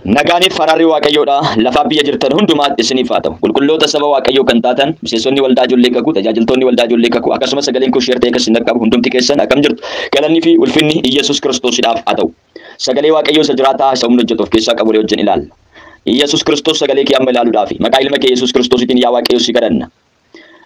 Nagaanii faraarri waaqayyoodha lafa biyya jirtan hundumaatti isiniif haa ta'u. Qulqulloota saba waaqayyoo kan taatan miseensonni waldaa ijoollee kakuu tajaajiltoonni waldaa ijoollee kakuu akkasumas sagaleen kun sheer ta'e kan isin qabu hundumti keessan akkam jirtu galannii fi ulfinni Iyesuus Kiristoosidhaaf haa ta'u. Sagalee waaqayyoo isa jiraataa isa humna hojjetu of keessaa qabu wajjin ilaalla. Iyesuus Kiristoos sagalee kee amma ilaaluudhaaf maqaa ilma kee Iyesuus Kiristoositiin yaa waaqayyoo si kadhanna.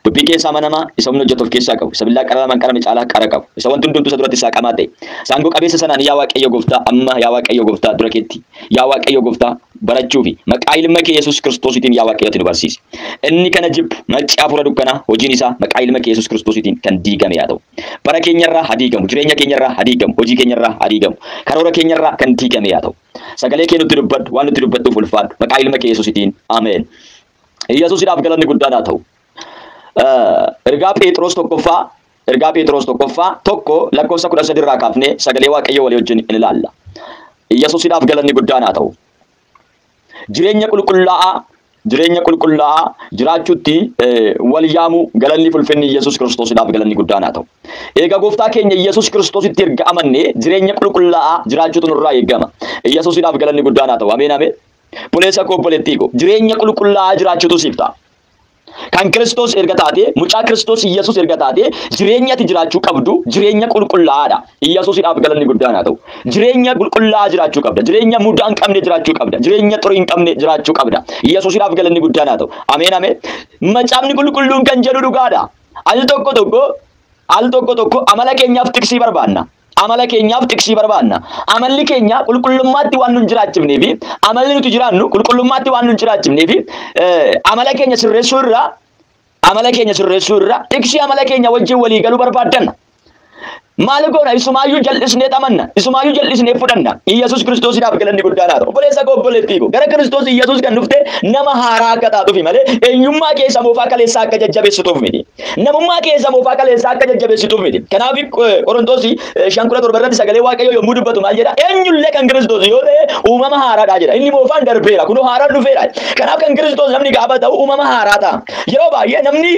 Dubbii keessaa amanamaa isa humna hojjetu of keessaa qabu isa billaa qaramaan qarame caalaa qara qabu isa wanti hundumtuu isa duratti isaa qamaa ta'e saangoo qabeessa sanaan yaa waaqayyo gooftaa amma yaa waaqayyo gooftaa dura keetti yaa waaqayyo gooftaa barachuu fi maqaa ilma kee Yesuus Kiristoositiin yaa waaqayyooti nu barsiisi. Inni kana jibbu machaa hafuura dukkanaa hojiin isaa maqaa ilma kee Yesuus Kiristoositiin kan diigame yaa ta'u. Bara keenyarraa haa diigamu, jireenya keenyarraa haa diigamu, hojii keenyarraa haa diigamu, karoora keenyarraa kan diigame yaa ta'u. Sagalee kee nutti dubbadhu waan nutti dubbattuuf ulfaadhu maqaa ilma kee Yesuusitiin ameen. Yesuusidhaaf galanni guddaan haa ta'u. Ergaa Phexros tokkoffaa tokko lakkoofsa 13 irraa kaafnee sagalee waaqayyoo walii wajjin ilaalla. Yesuusidhaaf galanni guddaan haa ta'u. Jireenya qulqullaa'aa jiraachuutti wal yaamu galanni ulfinni Yesuus Kiristoosidhaaf galanni guddaan haa ta'u. Egaa gooftaa keenya Yesuus Kiristoositti erga amannee jireenya qulqullaa'aa jiraachuutu nurraa eegama. Yesuusidhaaf galanni guddaan haa ta'u. Ameen ameen. Buleessa koo bulettii koo jireenya qulqullaa'aa jiraachuutu siif ta'a. Kan Kiristoos erga taate mucaa Kiristoos Yesuus erga taate jireenya ati jiraachuu qabdu jireenya qulqullaa'aadha. Yesuusidhaaf galanni guddaan haa ta'u. Jireenya qulqullaa'aa jiraachuu qabda. Jireenya mudaa hin qabne jiraachuu qabda. Jireenya xurii hin qabne jiraachuu qabda. Yesuusidhaaf galanni guddaan haa ta'u. Ameen ameen. Macaafni qulqulluun kan jedhu dhugaadha. Al tokko tokko amala keenyaaf tiksii barbaanna. Amalli keenya qulqullummaatti waan nun jiraachifnee fi amalli nuti jiraannu qulqullummaatti waan nun jiraachifnee fi amala keenya sirreessuu irra tiksii amala keenya wajjin walii galuu barbaaddanna. Maal goona isumaayyuu jal'isnee xamanna isumaayyuu jal'isnee fudhanna. Iyesuus Kiristoosiidhaaf galanni guddaan haa ta'u. Obboleessa koo obboleettii koo gara Kiristoos Iyesuus kan dhufte nama haaraa akka taatuufi malee eenyummaa keessa moofaa kaleessaa akka jajjabeessituuf miti. Namummaa keessa moofaa kaleessaa akka jajjabeessituuf miti. Kanaaf Qorontoos 5:17 irratti sagalee waaqayyoo yommuu dubbatu maal jedha? Eenyullee kan Kiristoos yoo ta'e uumama haaraadha jedha. Inni moofaan darbeera kunoo haaraan dhufeera. Kanaaf kan Kiristoos namni gaafa ta'u uumama haaraa ta'a. Yeroo baay'ee namni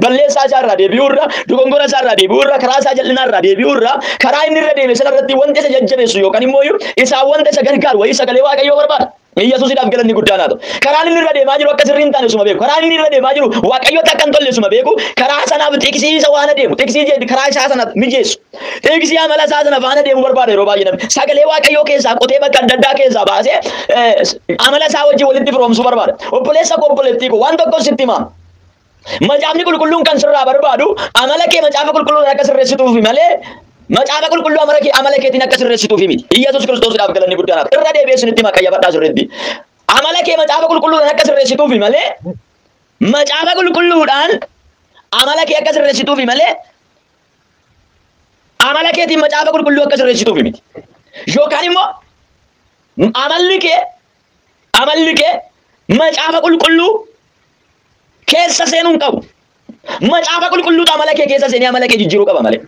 balleessaa isaa irraa deebi'uurra dogongora isaa irraa deebi'uurra karaa isaa jal'inaa irraa deebi'uurra karaa inni irra deeme sana irratti wanta isa jajjabeessu yookaan immoo isaa wanta isa gargaaru wayii sagalee waaqayyoo barbaada. Iyesuusidhaaf galanni guddaan haa ta'u. Karaan inni irra deemaa jiru akka sirrii hin taane suma beeku. Karaan inni irra deemaa jiru waaqayyoota akka hin tolle suma beeku. Karaa sanaaf tiksii isa waan adeemu. Tiksii jedhi karaa isaa sana mijeessu. Tiksii amala isaa sana faana deemu barbaada yeroo baay'ee namni. Sagalee waaqayyoo keessaa qotee bakka adda addaa keessaa baasee amala isaa wajjin walitti firoomsuu barbaada. Obboleessa koo obboleettii koo waan tokko sitti himaa. Macaafni qulqulluun kan sirraa barbaadu amala kee macaafa qulqulluun akka sirreessituufi malee macaafa qulqulluu amala keetiin akka sirreessituufi miti. Iyesuus Kiristoosiidhaaf galanni guddaan haa ta'u. Irra deebi'ee isinitti himaa qayyabadhaa sirriitti. Amala kee macaafa qulqulluudhaan akka sirreessituufi malee macaafa qulqulluudhaan amala kee akka sirreessituufi malee amala keetiin macaafa qulqulluu akka sirreessituufi miti. Yookaan immoo amalli kee macaafa qulqulluu keessa seenuu hin qabu. Macaafa qulqulluutu amala kee keessa seenee amala kee jijjiiruu qaba malee.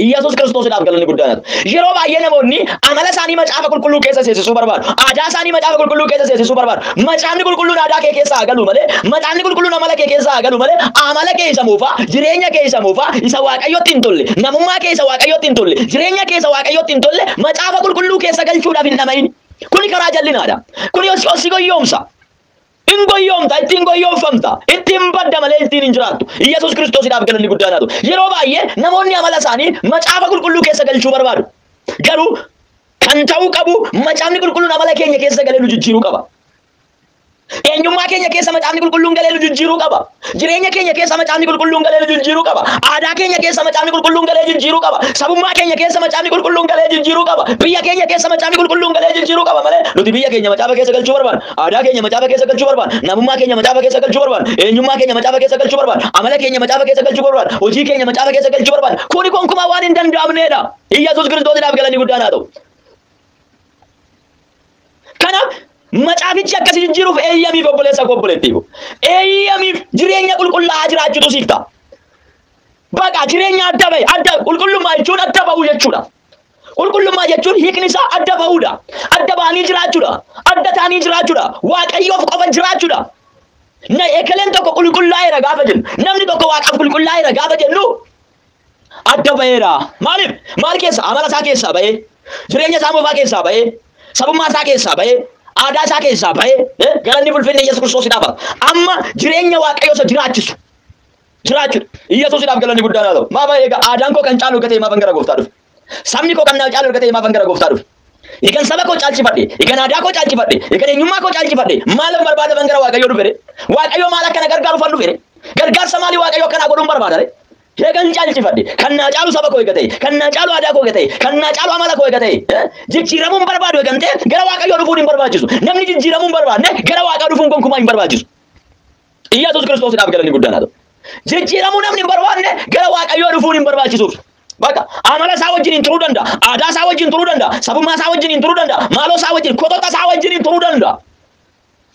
Iyesuus Kiristoosiidhaaf galanni guddaan haa ta'u. Yeroo baay'ee namoonni amala isaanii macaafa qulqulluu keessa seensisuu barbaadu. Aadaa isaanii macaafa qulqulluu keessa seensisuu barbaadu. Macaafni qulqulluun aadaa kee keessa haa galu malee, macaafni qulqulluun amala kee keessa haa galu malee, amala kee isa moofaa, jireenya kee isa moofaa, isa waaqayyotti hin tolle, namummaa kee isa waaqayyotti hin tolle, jireenya kee isa waaqayyotti hin tolle, macaafa qulqulluu keessa galchuudhaaf hin dhama'iin. Kuni karaa jal'inaadha. Kuni osii goyyoomsa. Ingoyyoomta ittiin goyyoomfamta ittiin badda malee ittiin hin jiraattu. Iyesuus Kiristoosiidhaaf galanni guddaan haa ta'u. Yeroo baay'ee namoonni amala isaanii macaafa qulqulluu keessa galchuu barbaadu. Garuu kan ta'uu qabu macaafni qulqulluun amala keenya keessa galee nu jijjiiruu qaba. Eenyummaa keenya keessa macaafni qulqulluun galee nu jijjiiruu qaba. Jireenya keenya keessa macaafni qulqulluun galee nu jijjiiruu qaba. Aadaa keenya keessa macaafni qulqulluun galee jijjiiruu qaba. Sabummaa keenya keessa macaafni qulqulluun galee jijjiiruu qaba. Biyya keenya keessa macaafni qulqulluun galee jijjiiruu qaba malee nuti biyya keenya macaafa keessa galchuu barbaanna. Aadaa keenya macaafa keessa galchuu barbaanna. Namummaa keenya macaafa keessa galchuu barbaanna. Eenyummaa keenya macaafa keessa galchuu barbaanna. Amala keenya macaafa keessa galchuu barbaanna. Hojii keenya macaafa keessa galchuu barbaanna. Kuni gonkumaa waan hin danda'amneedha. Iyesuus Kiristoosiidhaaf galanni guddaan haa ta'u. Kanaaf macaafichi akkasii jijjiiruuf eeyyamiif obboleessa koo obboleettii koo. Eeyyamiif jireenya qulqullaa'aa jiraachuutu siif ta'a. Baqa jireenya adda bahe qulqullummaa jechuun adda bahuu jechuudha. Qulqullummaa jechuun hiikni isaa adda bahuudha. Adda bahanii jiraachuudha. Adda ta'anii jiraachuudha. Waaqayyoof qofa jiraachuudha. Ekeleen tokko qulqullaa'eera gaafa jennu namni tokko waaqaaf qulqullaa'eera gaafa jennu adda baheera. Maaliif? Maal keessa? Amala isaa keessaa bahee, jireenya isaa moofaa keessaa bahee, sabummaa isaa keessaa bahee, aadaa isaa keessaa ba'ee galanni ulfinni Yesuus Kiristoosiidhaaf amma jireenya waaqayyoo isa jiraachisu jiraachudha. Yesuusiidhaaf galanni guddaan haa ta'u. Maa baay'ee egaa aadaan koo kan caalu gatee maafan gara gooftaa dhufe. Sabni koo kan naa caalu gatee maafan gara gooftaa dhufe. Ikan saba koo caalchifadhe, ikan aadaa koo caalchifadhe, ikan eenyummaa koo caalchifadhe maaliif barbaada ban gara waaqayyoo dhufe? Waaqayyoo maal akkana gargaaru fan dhufe? Gargaarsa maalii waaqayyoo akkanaa godhuun barbaada? Eegan caalchifadhe kan naa caalu saba koo eegate, kan naa caalu aadaa koo eegate, kan naa caalu amala koo eegate. Jijjiiramuun barbaadu eegante gara waaqayyoo dhufuun hin barbaachisu. Namni jijjiiramuun barbaadne gara waaqayyoo dhufuun gonkumaa hin barbaachisu. Yesuus Kiristoosiidhaaf galanni guddaan haa ta'u. Jijjiiramuu namni hin barbaadne gara waaqayyoo dhufuun hin barbaachisuuf. Bakka amala isaa wajjin turuu danda'a, aadaa isaa wajjin turuu danda'a, sabummaa isaa wajjin turuu danda'a, maaloo isaa wajjin, kotota isaa wajjin turuu danda'a.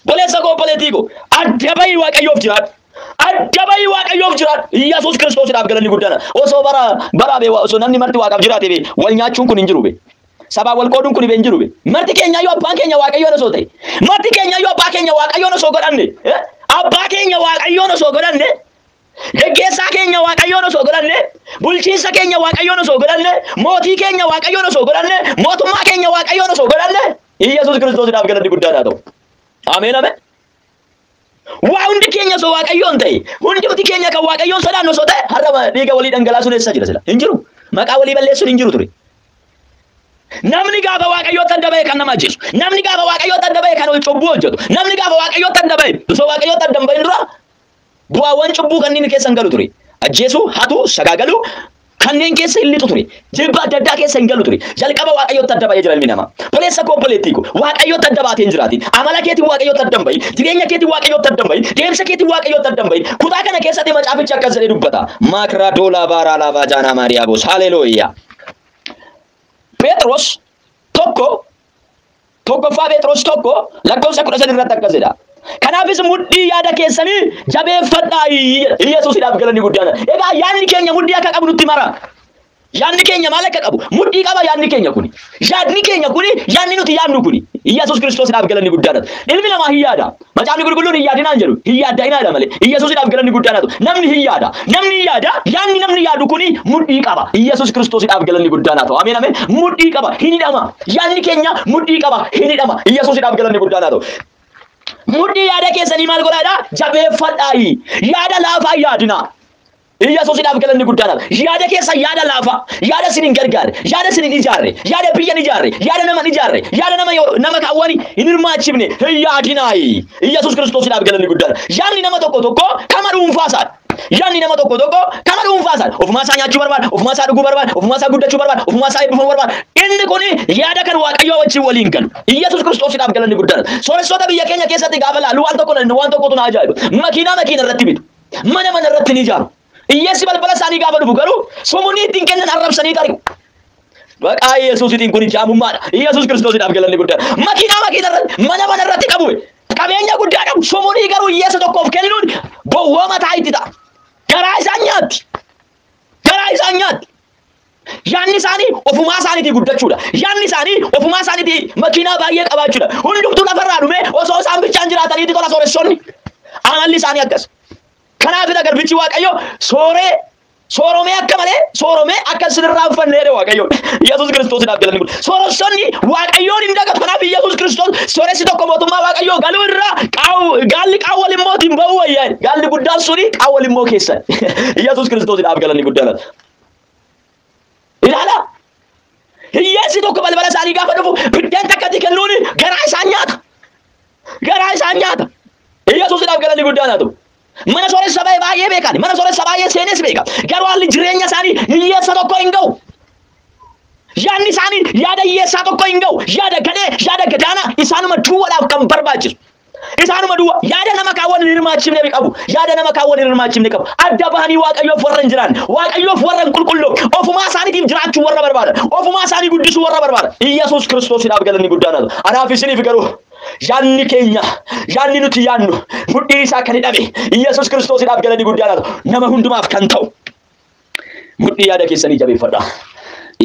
Boleessa koo boleettii koo adda bahii waaqayyoof jiraadhu. Adda bahii waaqayyoof jiraadhu. Yesuus Kiristoosiidhaaf galanni guddaan. Osoo bara osoo namni marti waaqaaf jiraate wal nyaachuun kun hin jiru be. Sabaa wal qooduun kun hin jiru be. Marti keenya yoo abbaan keenya waaqayyoon osoo ta'e, marti keenya yoo abbaa keenya waaqayyoon osoo godhanne, abbaa keenya waaqayyoon osoo godhanne, geggeessaa keenya waaqayyoon osoo godhanne, bulchiinsa keenya waaqayyoon osoo godhanne, mootii keenya waaqayyoon osoo godhanne, mootummaa keenya waaqayyoon osoo godhanne, Yesuus Kiristoosiidhaaf galanni guddaan haa ta'u. Ameen ameen. Waa hundi keenya osoo waaqayyoon ta'e, hundi keenya kan waaqayyoon sodaannu osoo ta'e, har'a dhiiga walii dhangalaasuun eessa jira sila? Hin jiru. Maqaa walii balleessuun hin jiru ture. Namni gaafa waaqayyootti adda ba'e kan nama ajjeesu, namni gaafa waaqayyootti adda ba'e kan cubbuu hojjetu, namni gaafa waaqayyootti adda ba'e osoo waaqayyootti adda hin ba'in dura bu'aawwan cubbuu kanneen keessa hin galu ture. Ajjeesuu, hatuu, sagaagaluu kanneen keessa hin lixu ture. Jibba adda addaa keessa hin galu ture. Jalqaba waaqayyootti adda ba'ee jira ilmi namaa. Boleessa koo boleettii koo waaqayyootti adda baatee hin jiraatin. Amala keetiin waaqayyootti adda hin bahin. Jireenya keetiin waaqayyootti adda hin bahin. Deemsa keetiin waaqayyootti adda hin bahin. Kutaa kana keessatti macaafichi akkas jedhee dubbata. Maakraa doolaa baaraa laafaa jaanaa maariyaabos. Haleelooyaa. Phexros tokkoffaa Phexros tokko lakkoofsa 13 irratti akkas jedha. Kanaafis mudhii yaada keessanii jabeeffadhaa. Yesuusiidhaaf galanni guddaan. Egaa yaadni keenya mudhii akka qabu nutti mara. Yaadni keenya maal akka qabu? Mudhii qaba yaadni keenya kuni. Yaadni keenya kuni, yaadni nuti yaadnu kuni. Yesuus Kiristoosiidhaaf galanni guddaan. Ilmi namaa hin yaada. Macaafni qulqulluun hin yaadinaan jedhu. Hin yaaddaa malee. Yesuusiidhaaf galanni guddaan. Namni hin yaada. Namni hin yaada. Yaadni namni yaadu kuni mudhii qaba. Yesuus Kiristoosiidhaaf galanni guddaan. Ameen ameen. Mudhii qaba. Hin hidhama. Yaadni keenya mudhii qaba. Hin hidhama. Yesuusiidhaaf galanni guddaan. Mudhii yaada keessanii maal godhaadha? Jabeeffadhaa. Yaada laafaa yaadina. Yesuusiidhaaf galanni guddaan. Yaada keessa yaada laafaa, yaada isin hin gargaarre, yaada isin hin ijaarre, yaada biyya hin ijaarre, yaada nama hin ijaarre, yaada nama kaawwani hin hirmaachifne hin yaadinaa. Yesuus Kiristoosiidhaaf galanni guddaan. Yaadni nama tokko kama dhuunfaasaadha. Yaadni nama tokko kama dhuunfaasaadha. Ofumaa isaa nyaachuu barbaada, ofumaa isaa dhuguu barbaada, ofumaa isaa guddachuu barbaada, ofumaa isaa eebbifamuu barbaada. Inni kun yaada kan waaqayyoo wajjin waliin galu. Yesuus Kiristoosiidhaaf galanni guddaan. Sooressota biyya keenya keessatti gaafa laalu waan tokkotu na ajaa'iba. Makiinaa irratti bitu, mana irratti ni ijaaru. Iyyeessi balbala isaanii gaafa dhufu garuu somunii ittiin kennan arrabsanii tari'u. Maqaa Yesuusiitiin kun jaamummaadha. Yesuus Kiristoosiidhaaf galanni guddaan. Makiinaa irratti, mana irratti qabu. Qabeenya guddaa qabu. Somunii garuu iyyeessa tokkoof kennuun bowwoo mataa itti ta'a. Garaa isaan nyaatti. Yaadni isaanii ofumaa isaaniitii guddachuudha. Yaadni isaanii ofumaa isaaniitii makiinaa baay'ee qabaachuudha. Hundumtuu lafarraa dhume osoo isaan bichaan jiraataniiti tola sooressonni. Amalli isaanii akkas. Kanaaf garbichi waaqayyo sooromee akka malee sooromee akka sinirraa uffanneedha waaqayyo. Yesuus Kiristoosiidhaaf galanni guddaan. Sooressonni waaqayyoon hin dagatu. Kanaaf Yesuus Kiristoos sooressi tokko mootummaa waaqayyoo galuu irraa gaalli qaawwal immoo ittiin ba'uu wayyaa. Gaalli guddaan suni qaawwal immoo keessa. Yesuus Kiristoosiidhaaf galanni guddaan. Ilaala. Hiyyeessi tokko balbala isaanii gaafa dhufu biddeen takkatti kennuun garaa isaan nyaata. Yesuusiidhaaf galanni guddaan haa ta'u. Mana sooressa baay'ee beekan, mana sooressa baay'ee seenes beekan. Garuu haalli jireenya isaanii hiyyeessa tokko hin ga'u. Yaadni isaanii yaada hiyyeessaa tokko hin ga'u. Yaada gadhee, yaada gadaanaa isaanuma duwwaadhaaf kan barbaachisu. Isaanuma duwwa yaada nama kaawwan hin hirmaachifne qabu. Yaada nama kaawwan hin hirmaachifne qabu. Adda bahanii waaqayyoof warra hin jiraan, waaqayyoof warra hin qulqulluu, ofumaa isaaniitiif jiraachuu warra barbaada, ofumaa isaanii guddisuu warra barbaada. Yesuus Kiristoosiidhaaf galanni guddaan haa ta'u. Anaaf isiniif garuu yaadni keenya, yaadni nuti yaadnu mudhii isaa kan hidhame Yesuus Kiristoosiidhaaf galanni guddaan haa ta'u. Nama hundumaaf kan ta'u mudhii yaada keessanii jabeeffadhaa.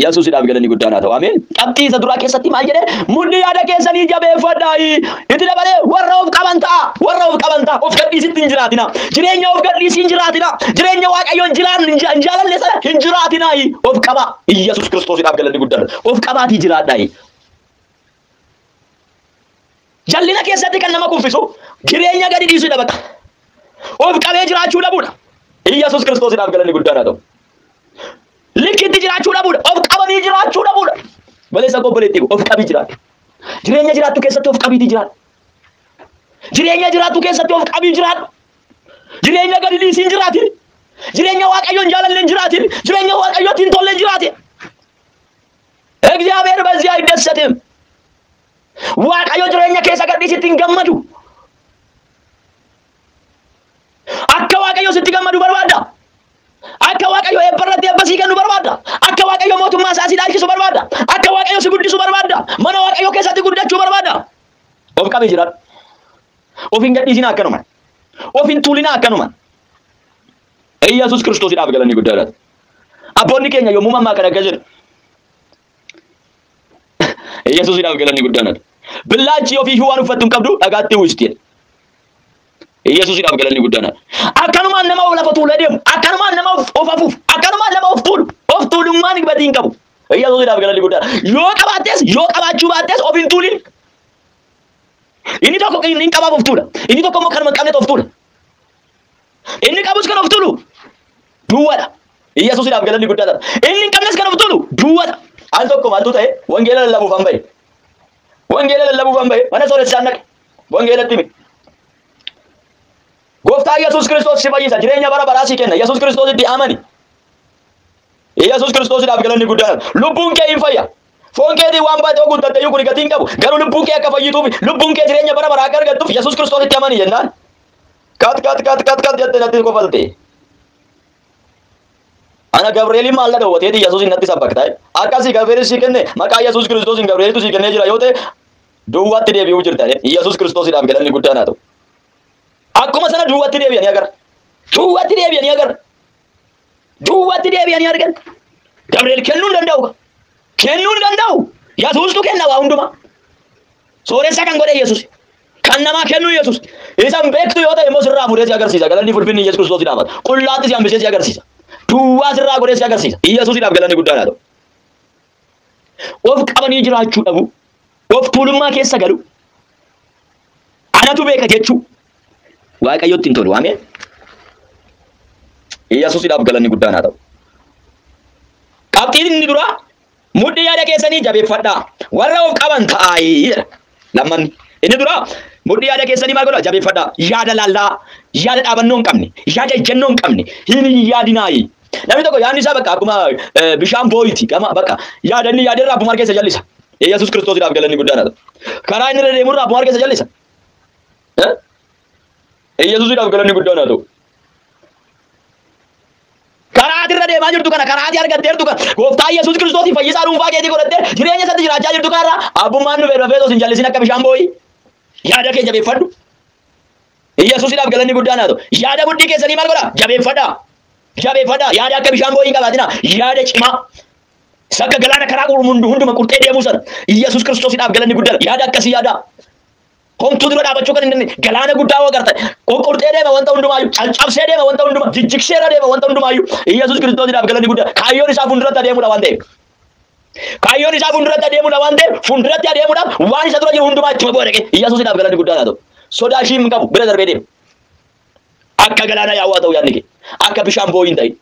Yesuusiidhaaf galanni guddaan haa ta'u. Ameen. Qabxii isa duraa keessatti maal jedhee mudhii yaada keessanii jabeeffadhaa. Itti dabalee warra of qaban ta'a. Of gadhiisitti hin jiraatina. Jireenya of gadhiisii hin jiraatina. Jireenya waaqayyoon hin jaalanne sana hin jiraatina. Of qaba. Yesuus Kiristoosiidhaaf galanni guddaan. Of qabaatii jiraadhaa. Jallina keessatti kan nama kuffisu jireenya gadi dhiisudha bakka. Of qabee jiraachuu dhabuudha. Iyyesuus Kiristoosiidhaaf galanni guddaan haa ta'u. Likkitti jiraachuu dhabuudha. Of qabanii jiraachuu dhabuudha. Baleessa obboleettii of qabii jiraatu. Jireenya jiraattu keessatti of qabiitii jiraatu. Jireenya jiraattu keessatti of qabii jiraatu. Jireenya gadi dhiisiin jiraatin. Jireenya Waaqayyoon jaalalleen jiraatin. Jireenya Waaqayyootiin tolleen jiraatin. እግዚአብሔር በዚህ አይደሰትም። waaqayyo jireenya keessa gadhiisitti hin gammadu. Akka waaqayyo sitti gammadu barbaada. Akka waaqayyo eebbarratti eebbasii kennu barbaada. Akka waaqayyo mootummaa isaa si dhaalchisu barbaada. Akka waaqayyo si guddisu barbaada. Mana waaqayyo keessatti guddachuu barbaada. Of qabee jiraadhu. Of hin gadhiisinaa akkanuma. Of hin tuulinaa akkanuma. Iyyesuus Kiristoosiidhaaf galanni guddaadha. Abboonni keenya yommuu mammaa kana akka jedhu Iyyesuusiidhaaf galanni guddaadha. Billaachi ofii waan uffattu hin qabdu dhagaatti uwwisti. Iyyesuusiidhaaf galanni guddaadha. Akkanumaan nama lafa tuulee deemu, akkanumaan nama of afuuf, akkanumaan nama of tuulu, of tuulummaan badii hin qabu. Iyyesuusiidhaaf galanni guddaadha. Yoo qabaattees yoo qabaachuu baattees of hin tuulin. Inni tokko inni qabaaf of tuula. Inni tokko immoo kanuma hin qabnetu of tuula. Inni qabus kan of tuulu duwwaadha. Iyyesuusiidhaaf galanni guddaadha. Inni hin qabnes kan of tuulu duwwaadha. Al tokko maaltu ta'e wangeela lallabuuf han ba'e. Wangeela lallabuuf han ba'e. Mana sooressaan dhaqe. Wangeelatti hime. Gooftaa Iyyesuus Kiristoos si fayyisa. Jireenya bara baraa si kenna. Iyyesuus Kiristoositti amani. Iyyesuus Kiristoosiidhaaf galanni guddaadha. Lubbuun kee hin fayya. Foon keetii waan baay'ee guuttatte iyyuu kun gatii hin qabu. Garuu lubbuun kee akka fayyituuf, lubbuun kee jireenya bara baraa akka argattuuf Iyyesuus Kiristoositti amani jennaan. Kat jettee natti qofalte. Ana Gabriel maal la dawwatee Iyyesuus natti sabbaktaa. Akkasii Gabriel si kenne maqaa Iyyesuus Kiristoosiin Gabrielitu si kennee jira yoo ta'e duwwaatti deebi'uu jirta. Iyyesuus Kiristoosiidhaaf galanni guddaan haa ta'u. Akkuma sana duwwaatti deebi'anii agarra. Duwwaatti deebi'anii agarra. Duwwaatti deebi'anii argan. Gabriel kennuu hin danda'u. Kennuu hin danda'u. Iyyesuustu kenna waa hundumaa. Sooressa kan godhe Iyyesuus. Kan namaa kennu Iyyesuus. Isan beektu yoo ta'e immoo sirraa fuudhee si agarsiisa. Galanni fulfinni Iyyesuus Kiristoosiidhaaf. Qullaatti si hambisee si agarsiisa. Duwwaa sirraa godhee si agarsiisa. Iyyesuusiidhaaf galanni guddaan haa ta'u. Of qabanii jiraachuu dhabu. Of tuulummaa keessa galu. Anatu beeka jechuu. Waaqayyotti hin tolu. Ameen. Iyyesuusiidhaaf galanni guddaan haa ta'u. Qabxiin inni dura mudhii yaada keessanii jabeeffadhaa. Warra of qaban ta'aa. Lammanni. Inni dura mudhii yaada keessanii maal godhaa? Jabeeffadhaa. Yaada laallaa. Yaada dhaabannoo hin qabne. Yaada ejjennoo hin qabne. Hin yaadinaayi. Namni tokko yaadni isaa bakka akkuma bishaan boo'iti. Bakka yaada inni yaaderraa abbummaa keessa jallisa. Iyyesuus Kiristoosiidhaaf galanni guddaan haa ta'u. Karaa inni irra deemurraa abbummaa keessa jallisa. Iyyesuusiidhaaf galanni guddaan haa ta'u. Karaa ati irra deemaa jirtu kana, karaa ati argatteertu kana, gooftaa Iyyesuus Kiristoosii fayyisaa dhuunfaa keetii godhattee jireenya isaatti jiraachaa jirtu kanarraa abbummaan dhufee rafee osoo hin jallisin akka bishaan boo'ii. Yaada kee jabeeffadhu. Iyyesuusiidhaaf galanni guddaan haa ta'u. Yaada mudhii keessanii maal godhaa? Jabeeffadhaa. Jabeeffadhaa. Yaada akka bishaan boo'ii hin qabaatinaa. Yaada cimaa. Sakka galaana karaa hunduma qurxee deemuu sana. Iyyesuus Kiristoosiidhaaf galanni guddaan. Yaada akkasii yaadaa. Homtuu dura dhaabachuu kan hin dandeenye galaana guddaa hoo agartan qoqqortee deema wanta hundumaayyuu caccabsee deema wanta hundumaa jijjigseera deema wanta hundumaayyuu Iyyesuus Kiristoosiidhaaf galanni guddaa kaayyoon isaa fuulduratti adeemuudha waan ta'eef kaayyoon isaa fuulduratti adeemuudha waan ta'eef fuulduratti adeemuudhaaf waan isa dura jiru hundumaa ittuma bu'aa dhaqee Iyyesuusiidhaaf galanni guddaa haa ta'u sodaa ishii hin qabu bira darbee deema akka galaana yaa'uu haa ta'u yaadni kee akka bishaan boo'ii hin ta'in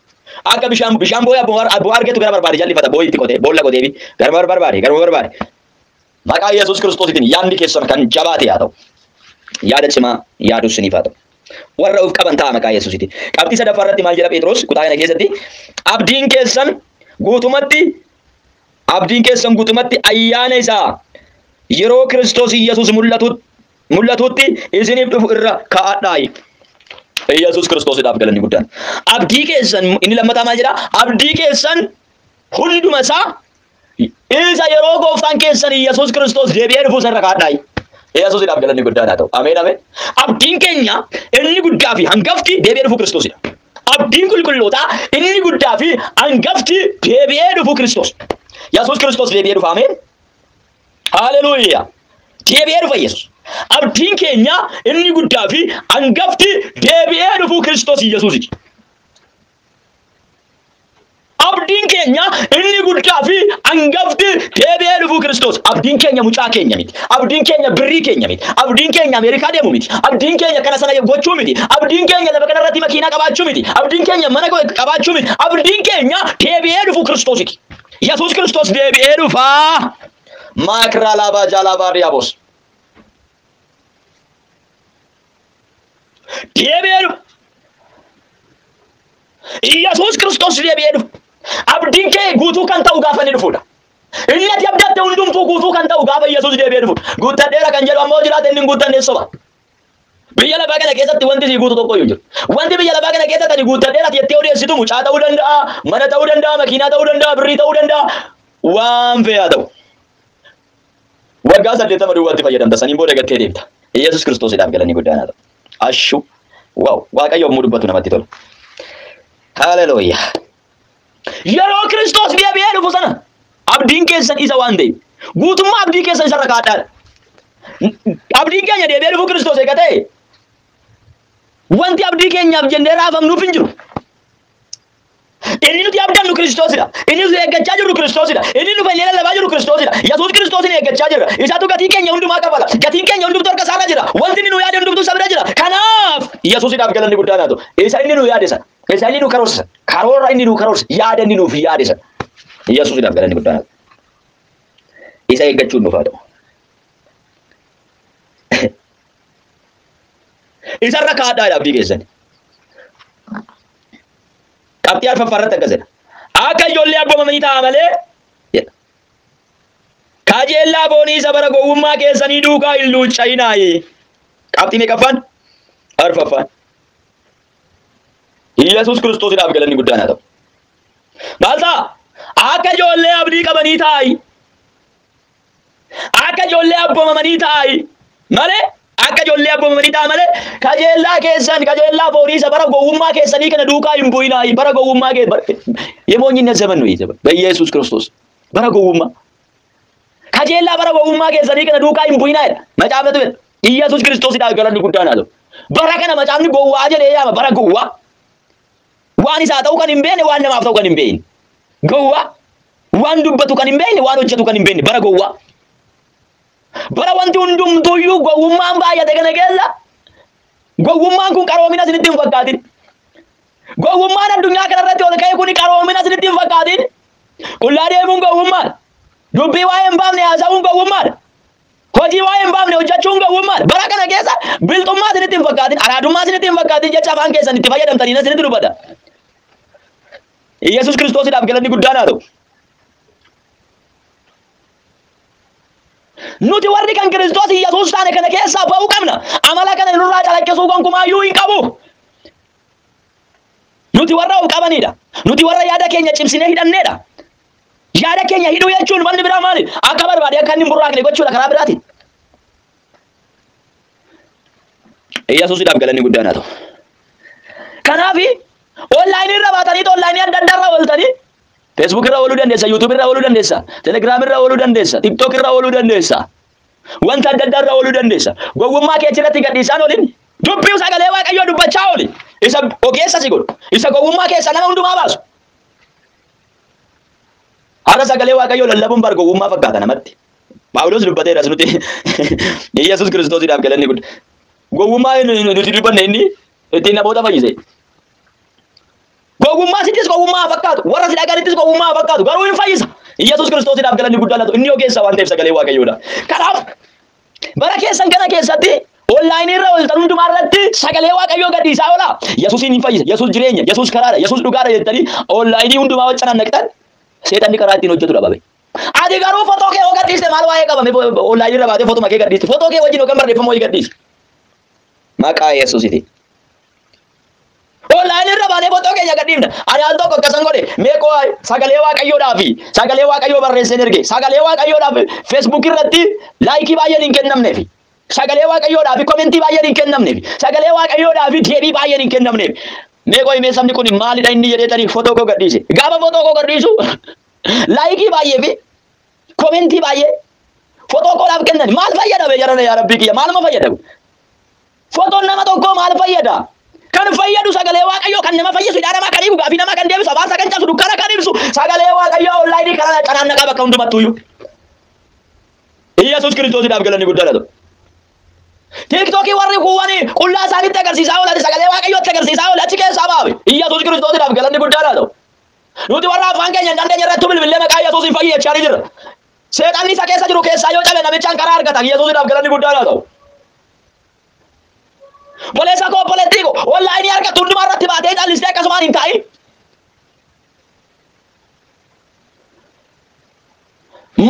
akka bishaan boo'ii abbaa argetu gara barbaade jallifata boo'iitti qotee boolla qotee gara barbaade maqaa Iyyesuus Kiristoosiitiin yaadni keessan kan jabaate haa ta'u. Yaada cimaa yaaduu isiniif haa ta'u. Warra of qaban ta'a maqaa Iyyesuusiitiin. Qabxii sadaffaa irratti maal jedha Phexros kutaa kana keessatti abdiin keessan guutumatti ayyaana isaa yeroo Kiristoos Iyyesuus mul'atutti isiniif dhufu irra kaa'adhaa. Iyyesuus Kiristoosiidhaaf galanni guddaan. Abdii keessan inni lammataa maal jedha? Abdii keessan hunduma isaa isa yeroo gooftaan keessan Iyyesuus Kiristoos deebi'ee dhufu irra kaa'adhaa. Iyyesuusiidhaaf galanni guddaan haa ta'u. Ameen ameen. Abdiin keenya inni guddaa fi hangafti deebi'ee dhufu Kiristoosidha. Abdiin qulqullootaa inni guddaa fi hangafti deebi'ee dhufu Kiristoos. Iyyesuus Kiristoos deebi'ee dhufa. Ameen. Haleluuyaa. Deebi'ee dhufa Iyyesuus. Abdiin keenya inni guddaa fi hangafti deebi'ee dhufu Kiristoos Iyyesuusidha. abdiin keenya inni guddaa fi hangafti deebi'ee dhufu Kiristoos. Abdiin keenya mucaa keenya miti, abdiin keenya birrii keenya miti, abdiin keenya Ameerikaa deemu miti, abdiin keenya kana sana gochuu miti, abdiin keenya lafa kanarratti makiinaa qabaachuu miti, abdiin keenya mana qabaachuu miti, abdiin keenya deebi'ee dhufu Kiristoositi. Yesuus Kiristoos deebi'ee dhufaa. Maakraa laabaa jaalabaa diyaabos. Deebi'ee dhufu. Yesuus Kiristoos deebi'ee dhufu. Abdiin kee guutuu kan ta'u gaafa inni dhufuudha. Inni ati abdatte hundumtuu guutuu kan ta'u gaafa Yesuus deebi'ee dhufu. Guuttadheera kan jedhu ammoo jiraate inni hin guuttanne soba. Biyya lafaa kana keessatti wanti si guutu tokko jiru. Wanti biyya lafaa kana keessatti ani guuttadheera jettee odeessitu mucaa ta'uu danda'a, mana ta'uu danda'a, makiinaa ta'uu danda'a, birrii ta'uu danda'a. Waan fe'aa ta'u. Waggaa 80 duwwaatti fayyadamta saniin booda gattee deemta. Yesuus Kiristoosidhaaf galanni guddaan haa ta'u. Ashu. Waaw, Waaqayyo yommuu dubbatu namatti tola. Haleluuyaa. Yeroo Kiristoos deebi'ee dhufu sana abdiin keessan isa waan ta'eef guutummaa abdii keessan isarra kaa'adhaa. Abdiin keenya deebi'ee dhufu Kiristoos eega ta'e wanti abdii keenyaaf jennee raafamnuuf hin jiru. Inni nuti abdannu Kiristoosidha. Inni nuti eeggachaa jirru Kiristoosidha. Inni nu fayyee lallabaa jirru Kiristoosidha. Yesuus Kiristoosin eeggachaa jirra. Isaatu gatii keenya hundumaa qabala. Gatiin keenya hundumtuu harka isaarra jira. Wanti inni nu yaade hundumtuu isa bira jira. Kanaaf Yesuusidhaaf galanni guddaan haa ta'u. Isa inni nu yaade sana. Isa inni nu karoorsa. Karoora inni nu karoorsa. Yaada inni nuuf yaade sana. Yesuusidhaaf galanni guddaan haa ta'u. Isa eeggachuun nuuf haa ta'u. Isarra kaadhaa abdii keessan. Qabxii arfaffaarratti akkasidha. Akka ijoollee abboomamanii ta'a malee kajeellaa foonii isa bara gowwummaa keessanii duukaa hin luucca'inaayi. Qabxii meeqaffaan? Arfaffaan. Yesuus Kiristoosidhaaf galanni guddaan haa ta'u. Maal ta'a? Akka ijoollee abdii qabanii taa'i. Akka ijoollee abboomamanii taa'i malee akka ijoollee abboomamanii ta'a malee kajeellaa keessan kajeellaa foonii isa bara gowwummaa keessanii kana duukaa hin bu'inaayi. Bara gowwummaa የሞኝነት ዘመን ነው ይሄ ዘመን በኢየሱስ ክርስቶስ bara gowwummaa kajeellaa bara gowwummaa keessanii kana duukaa hin bu'inaa jedha macaafatu jedha. Yesuus Kiristoosidhaaf galanni guddaan haa ta'u. Bara kana macaafni gowwaa jedhee yaama. Bara gowwaa waan isaa ta'u kan hin beekne waan namaaf ta'u kan hin beekne gowwaa waan dubbatu kan hin beekne waan hojjetu kan hin beekne bara gowwaa. Bara wanti hundumtuyyuu gowwummaan baay'ate kana keessa gowwummaan kun qaroomina isinitti hin fakkaatin. Gowwummaan addunyaa kanarratti ol ka'e kun qaroomina isinitti hin fakkaatin. Qullaa deemuun gowwummaadha. Dubbii waa'ee hin baafne haasa'uun gowwummaadha. Hojii waa'ee hin baafne hojjechuun gowwummaadha. Bara kana keessa bilxummaa isinitti hin fakkaatin, araadummaa isinitti hin fakkaatin jecha afaan keessan itti fayyadamtanii isinitti dubbata. Yesuus Kiristoosidhaaf galanni guddaan haa ta'u. Nuti warri kan Kiristoos Yesuus taane kana keessaa ba'uu qabna. Amala kana nurraa calaqqisuu gonkumaayyuu hin qabu. Nuti warra of qabanidha. Nuti warra yaada keenya cimsinee hidhanneedha. Yaada keenya hidhuu jechuun wanni biraa maali? Akka barbaade akka inni burraaqne gochuudha karaa biraati. Yesuusidhaaf galanni guddaan haa ta'u. Kanaaf onlaayinii irra baatanii onlaayinii adda addaa irra ooltanii Facebook irra ooluu dandeessa, YouTube irra ooluu dandeessa, Telegram irra ooluu dandeessa, TikTok irra ooluu dandeessa. Wanta adda addaa irra ooluu dandeessa. Gowwummaa kee achirratti gadhiisaan oolin. Dubbii sagalee Waaqayyoo dubbachaa ooli. Isa ogeessa si godhu. Isa gowwummaa keessa nama hundumaa baasu. Haala sagalee Waaqayyoo lallabuun bar gowwummaa fakkaata namatti. Phaawulos dubbateeras nuti Yesuus Kiristoosidhaaf galanni guddaa. Gowwummaa nuti dubbanne inni ittiin namoota fayyise. Gowwummaa sittis gowwummaa fakkaatu. Warra si dhagaanittis gowwummaa fakkaatu. Garuu hin fayyisa. Yesuus Kiristoosidhaaf galanni guddaan haa ta'u. Inni ogeessa waan ta'eef sagalee Waaqayyoodha. Kanaaf bara keessan kana keessatti onlaayinii irra ooltan hundumaa irratti sagalee Waaqayyoo gadhiisaa oola. Yesuusin hin fayyisa. Yesuus jireenya, Yesuus karaadha, Yesuus dhugaadha jettanii onlaayinii hundumaa waccanaan naqxan seexanni karaa ittiin hojjetu dhababe. Ati garuu footoo kee yoo gadhiiste maal waa'ee qabame onlaayinii irra baatee footoo kee gadhiiste. Footoo kee wajjin yookaan barreeffama wayii gadhiiste. Maqaa Yesuusiti. Onlaayinii irra baatee footoo keenya gadhiifna. Ani al tokko akkasan godhe meeqoo sagalee Waaqayyoodhaaf sagalee Waaqayyoo barreesseen erge sagalee Waaqayyoodhaaf Facebook irratti laayikii baay'een hin kennamneefi. Sagalee Waaqayyoodhaaf komentii baay'een hin kennamneefi. Sagalee Waaqayyoodhaaf deebii baay'een hin kennamneefi. Meeqoo himee sabni kun maalidha inni jedheetanii footoo koo gadhiise. Gaafa footoo koo gadhiisu laayikii baay'ee fi komentii baay'ee footoo koodhaaf kennan maal fayyada bee jarana yaa Rabbii kiyya maaluma fayyada? Footoon nama tokkoo maal fayyada? kan fayyadu sagalee waaqayyo kan nama fayyisu dhaadama kan hiiku gaafii nama kan deebisu abaarsa kan cabsu dukkana kan ibsu sagalee waaqayyo online kana canaan naqa bakka hundumattuyyuu Yesuus Kiristoosiidhaaf galanni guddaadha. TikTokii warri kuwwani qullaa isaanitti agarsiisaa oolan sagalee waaqayyootti agarsiisaa oolan achi keessaa baabe Yesuus Kiristoosiidhaaf galanni guddaadha. Nuti warra afaan keenya dandeenye irratti bilbilee maqaa Yesuusiin fayyadachaa jirra. Seexanni isa keessa jiru keessaa yoo cabe namichaan karaa argata Yesuusiidhaaf galanni guddaadha. Boleessa koo boleettii koo online argatu hundumaa irratti baatee callistee akkasumaan hin taa'in.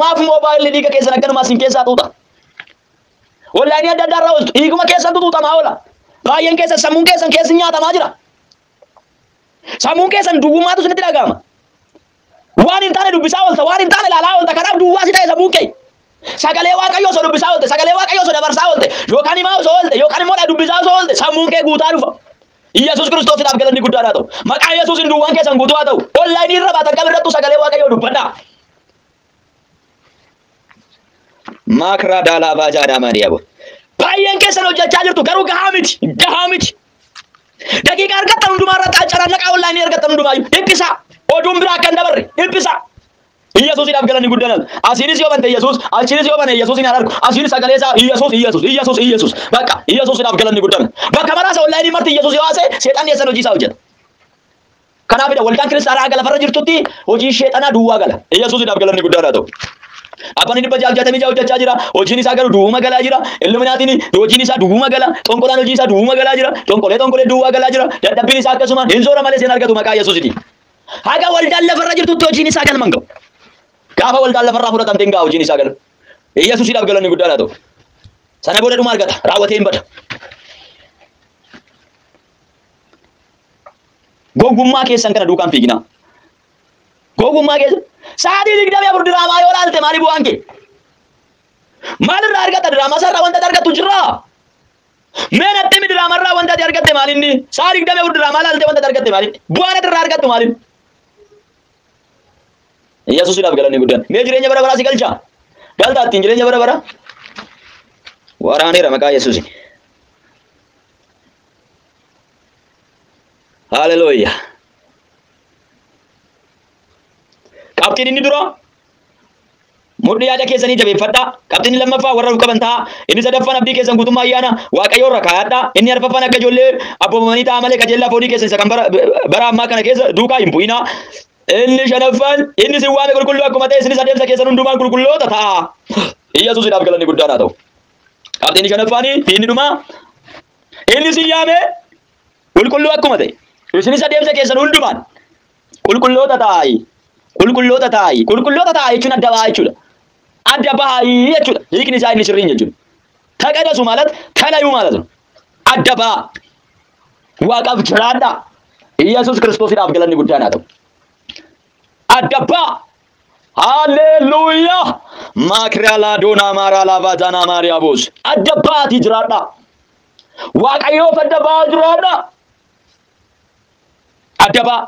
Maaf moobaayilli dhiiga keessan akkanumaa isin keessaa tuuta. Online adda addaa irraa ooltu dhiiguma keessan tuuxamaa oola. Baay'een keessan sammuun keessan keessi nyaatamaa jira. Sammuun keessan duwwummaatu isinitti dhaga'ama. Waan hin taane dubbisaa oolta, waan hin taane ilaalaa oolta. Kanaaf duwwaa si ta'e sammuun kee. Sagalee waaqayyoo osoo dubbisaa oolte, sagalee waaqayyoo osoo dabarsaa oolte, yookaan himaa osoo oolte, yookaan immoo dubbisaa osoo oolte, sammuun kee guutaa dhufa. Yesuus Kiristoosiidhaaf galanni guddaa haa ta'u. Maqaa Yesuusiin duwwaan keessan guutuu haa ta'u. Online irra baatan qabirrattu sagalee waaqayyoo dubbadhaa. Makra dalaba jada mariabo. Baay'een keessan hojjechaa jirtu garuu gahaa miti. Daqiiqa argattan hundumaa irratti acaraan naqa online argattan hundumaayyuu dhiphisa. Oduun biraa akka hin dabarre dhiphisa. Yesuusiidhaaf galanni guddaan. Asiinis yoo bante Yesuus, achiinis yoo bane Yesuusin haa argu. Asiinis sagalee isaa Yesuus. Bakka Yesuusiidhaaf galanni guddaan. Bakka maraasa online marti Yesuus yoo haase seexanni eessan hojii isaa hojjeta. Kanaafidha waldaan kiristaanaa haga lafarra jirtutti hojii sheexanaa duwwaa gala. Yesuusiidhaaf galanni guddaan haa ta'u. Abbaan inni bajaajatanii hojjechaa jira. Hojiin isaa garuu duwwuma galaa jira. Illuminaatiin hojiin isaa duwwuma gala. Xonqolaan hojii isaa duwwuma galaa jira. Xonqolee duwwaa galaa jira. Dadhabbiin isaa akkasuma hin soora malee seen argatu maqaa Yesuusiiti. Haga waldaan lafarra jirtutti hojiin isaa galman ga'u. Gaafa waldaan lafarraa fudhatamteen gaa hojiin isaa galu. Yesuusiidhaaf galanni guddaadha ta'u. Sana booda dhuma argata. Raawwatee hin bada. Gowwummaa keessan kana duukaan fiiginaa. Gowwummaa keessan sa'aatii 24 diraamaa yoo ilaalte maali bu'aan kee? Maalirraa argata diraamaa sarara wanta argattu jirra? Mee natti mi diraamaa irraa wanta argatte maalinni? Sa'aatii 24 diraamaa ilaalte wanta argatte maalinni? Bu'aan irraa argattu maalinni? Yesuusiidhaaf galanni guddaan. Mee jireenya bara baraa si galchaa? Galtaa ittiin jireenya bara baraa? Waraaneera maqaa Yesuusi. Hallelujah. Qabxiin inni dura mudhii yaada keessanii jabeeffadhaa. Qabxiin lammaffaa warra qaban ta'a. Inni sadaffaan abdii keessan guutummaa ayyaana waaqayyoo irra kaa'adhaa. Inni arfaffaan akka ijoollee abboomamanii ta'a malee qajeellaa foonii keessan isa kan bara ammaa kana keessa duukaa hin bu'inaa. Inni shanaffaan inni si waame qulqulluu akkuma ta'e isinis adeemsa keessan hundumaan qulqulloota ta'a. Yesuusiidhaaf galanni guddaan haa ta'u. Qabxiin shanaffaanii fi inni dhumaa inni si yaame qulqulluu akkuma ta'e isinis adeemsa keessan hundumaan qulqulloota ta'a. Qulqulloota ta'a jechuun adda bahaa jechuudha. Adda bahaa jechuudha. Hiikni isaa inni sirriin jechuudha. Taqadasu ማለት ተለዩ ማለት ነው. Adda bahaa. Waaqaaf jiraadhaa. Yesuus Kiristoosiidhaaf galanni guddaan haa ta'u. Adda bahaa. Hallelujah. Makrala dona marala vatana mariabos. Adda bahaati jiraadhaa. Waaqayyoof adda bahaa jiraadhaa. Adda bahaa.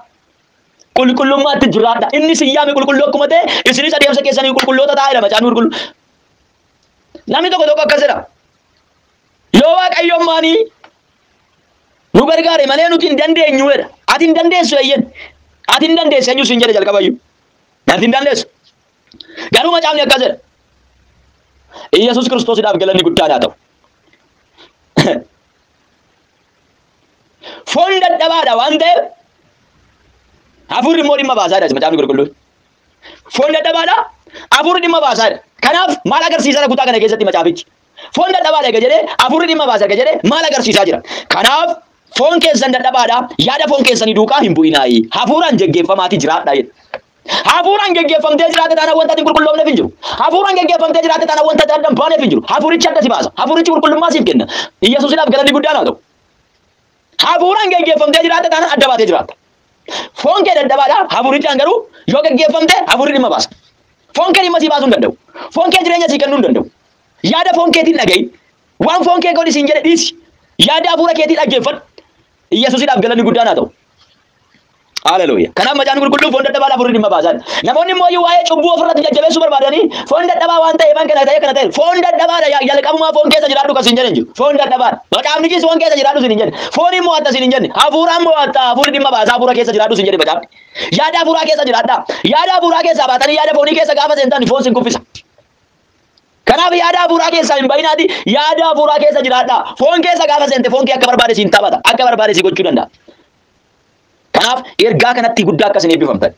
Qulqullummaatti jiraadha. Inni si yaame qulqulluu akkuma ta'e isinis adeemsa keessanii qulqulloota ta'edha macaan qulqulluu. Namni tokko akkasidha. Yoo waaqayyommaanii nu gargaare malee nuti hin dandeenyu jedha. Ati hin dandeessu eeyyen. Ati hin dandeessu eenyu siin jedhe jalqabayyuu. Ati hin dandeessu. Garuu macaafni akkasidha. Yesuus Kiristoosiidhaaf galanni guddaan haa ta'u. Foon dadhabaadha waan ta'eef Afurri immoo dhimma baasaadha macaafni qulqulluun. Foon dadhabaadha. Afurri dhimma baasaadha. Kanaaf maal agarsiisaa kutaa kana keessatti macaafichi? Foon dadhabaadha eega jedhee afurri dhimma baasa eega jedhee maal agarsiisaa jira? Kanaaf foon keessan dadhabaadha. Yaada foon keessanii duukaa hin bu'inaayi. Hafuuraan geggeeffamaati jiraadha jedha. Hafuuraan geggeeffamtee jiraate taanaan wanta hin qulqulloofneef hin jiru. Hafuuraan geggeeffamtee jiraate taanaan wanta adda hin baaneef hin jiru. Hafuurichi adda si baasa. Hafuurichi qulqullummaa siif kenna. Yesuusiidhaaf galanni guddaan haa ta'u. Hafuuraan geggeeffamtee jiraate taanaan adda baatee jiraatta. Foon kee dadhabaadha. Hafuurichaan garuu yoo geggeeffamte hafuurri dhimma baasa. Foon kee dhimma sii baasuu hin danda'u. Foon kee jireenya sii kennuu hin danda'u. Yaada foon keetiin dhaga'i. Waan foon kee godhi siin jedhe dhiisi. Yaada hafuura keetii dhaggeeffadhu. Yesuusiidhaaf galanni guddaan haa ta'u. Hallelujah. Kanaaf macaan qulqulluu foon dadhabaa lafa dhimma baasan. Namoonni immoo waa'ee cubbuu ofirratti jajjabeessuu barbaadanii foon dadhabaa waan ta'eef kana ta'e foon dadhabaadha jalqabumaa foon keessa jiraadhu kan siin jedhan jiru. Foon dadhabaadha. Macaafni jis foon keessa jiraadhu siin hin jenne. Foon immoo atta siin hin jenne. Hafuuraan immoo atta hafuurri dhimma baasa hafuura keessa jiraadhu siin jedhe macaafni. Yaada hafuuraa keessa jiraadha. Yaada hafuuraa keessa baatanii yaada foonii keessa gaafa seentan foon siin kuffisa. Kanaaf yaada hafuuraa keessa hin bayinaati yaada hafuuraa keessa jiraadha. Foon keessa gaafa seente foon kee akka barbaade siin taphata. Akka barbaade si gochuu danda'a. Kanaaf ergaa kanatti guddaa akkasin eebbifamtan.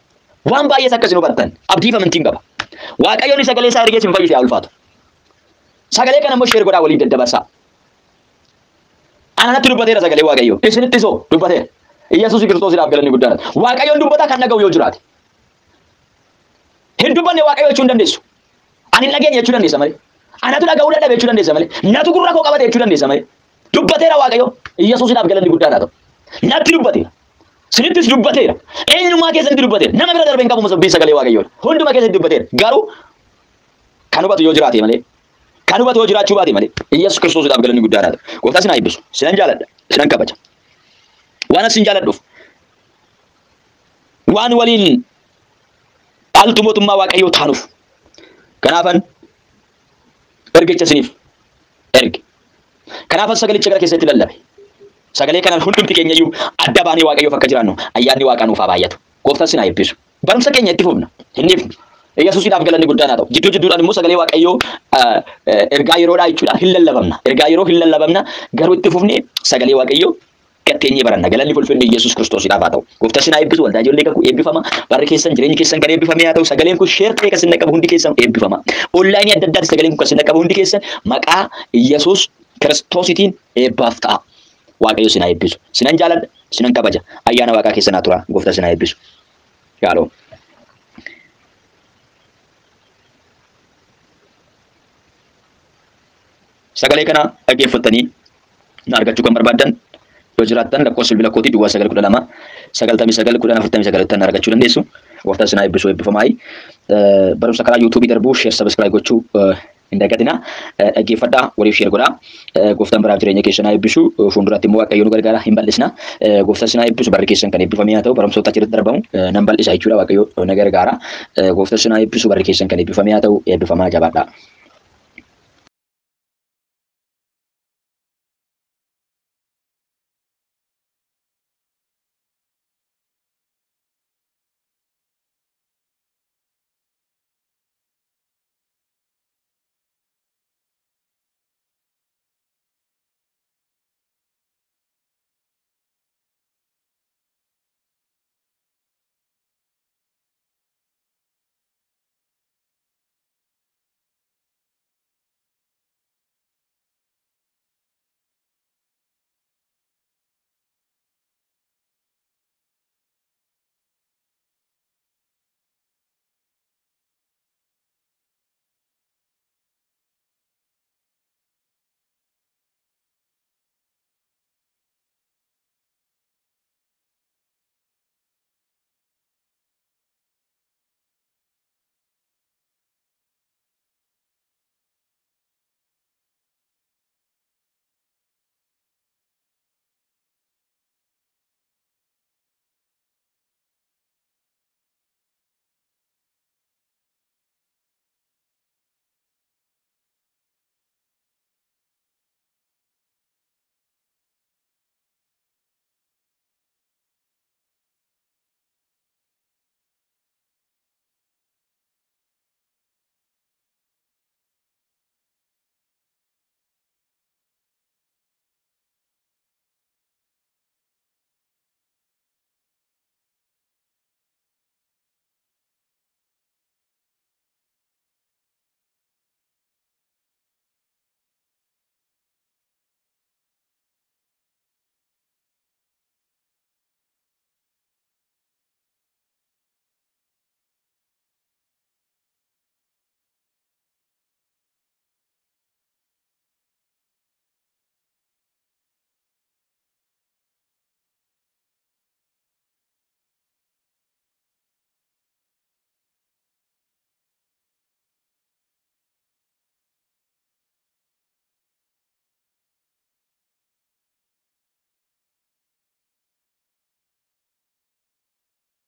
Waan baay'ees akkasin hubattan. Abdii fi amantiin qaba. Waaqayyoon sagalee isaa ergee sin fayyise haa ulfaatu. Sagalee kana immoo sheer godhaa waliin daddabarsaa. Ananatti dubbateera sagalee Waaqayyoo. Isinitti soo dubbateera. Yesuus Kiristoosiidhaaf galanni guddaadha. Waaqayyoon dubbataa kan dhaga'u yoo jiraate. Hin dubbanne Waaqayyoo jechuu hin dandeessu. Ani dhageenya jechuu dandeessa malee. Anatu dhaga'uu dadhabe jechuu dandeessa malee. Natu gurra koo qabate jechuu dandeessa malee. Dubbateera Waaqayyoo. Yesuusiidhaaf galanni guddaadha ta'u. Natti dubbateera. Sinittis dubbateera. Eenyummaa keessatti dubbateera. Nama bira darbeen qabu sabbii sagalee Waaqayyoodha. Hunduma keessatti dubbateera. Garuu kan hubatu yoo jiraate malee. Kan hubatu yoo jiraachuu baate malee. Yesuus Kiristoosiidhaaf galanni guddaadha ta'u. Gooftaa sin haa eebbisu. Sinan jaaladha. Sinan kabaja. Waan asin jaaladhuuf. Waan waliin dhaaltu mootummaa Waaqayyoo taanuuf. Kanaafan ergicha siniif erge. Kanaafan sagalicha gara keessatti lallabe. Sagalee kanaan hundumti keenya iyyuu adda baanee Waaqayyoof akka jiraannu ayyaanni Waaqaa nuuf haa baay'atu. Gooftaan sin haa eebbisu. Barumsa keenya itti fufna. Hin dhiifnu. Yesuusiidhaaf galanni guddaan haa ta'u. Jidduu jidduudhaan immoo sagalee Waaqayyoo ergaa yeroodhaa jechuudha. Hin lallabamna. Ergaa yeroo hin lallabamna garuu itti fufnee sagalee Waaqayyoo gatteenyee baranna. Galanni fulfinni Yesuus Kiristoosiidhaaf haa ta'u. Gooftaan sin haa eebbisu. Waldaa ijoollee kakuu eebbifama. Barri keessan jireenyi keessan kan eebbifame haa ta'u. Sagaleen kun sheer ta'ee kan sin qabu hundi keessan eebbifama. Onlaayinii adda addaatti sagaleen kun kan sin qabu hundi keessan maqaa Yesuus Kiristoosiitiin eebbaaf ta'a. Waaqayyo sin haa eebbisu. Sinan jaaladha. Sinan kabaja. Ayyaana Waaqaa keessa naa tura. Gooftaan sin haa eebbisu. Yaaloo. Sagalee kana dhaggeeffattanii na argachuu kan barbaaddan yoo jiraattan lakkoofsa bilbila kootii duwwaa 912 99 1049 argachuu dandeessu. Gooftaan sin haa eebbisu eebbifamaa. Barumsa karaa YouTube darbuu share subscribe gochuu hin dagatinaa. Dhaggeeffadhaa waliif share godhaa. Gooftaan biraaf jireenya keessan haa eebbisu. Fuulduratti immoo Waaqayyo nu gargaara hin bal'isna. Gooftaan sin haa eebbisu. Barri keessan kan eebbifame haa ta'u barumsoota achirratti darbamu nan bal'isa jechuudha. Waaqayyo na gargaara. Gooftaan sin haa eebbisu. Barri keessan kan eebbifame haa ta'u eebbifamaa jabaadhaa.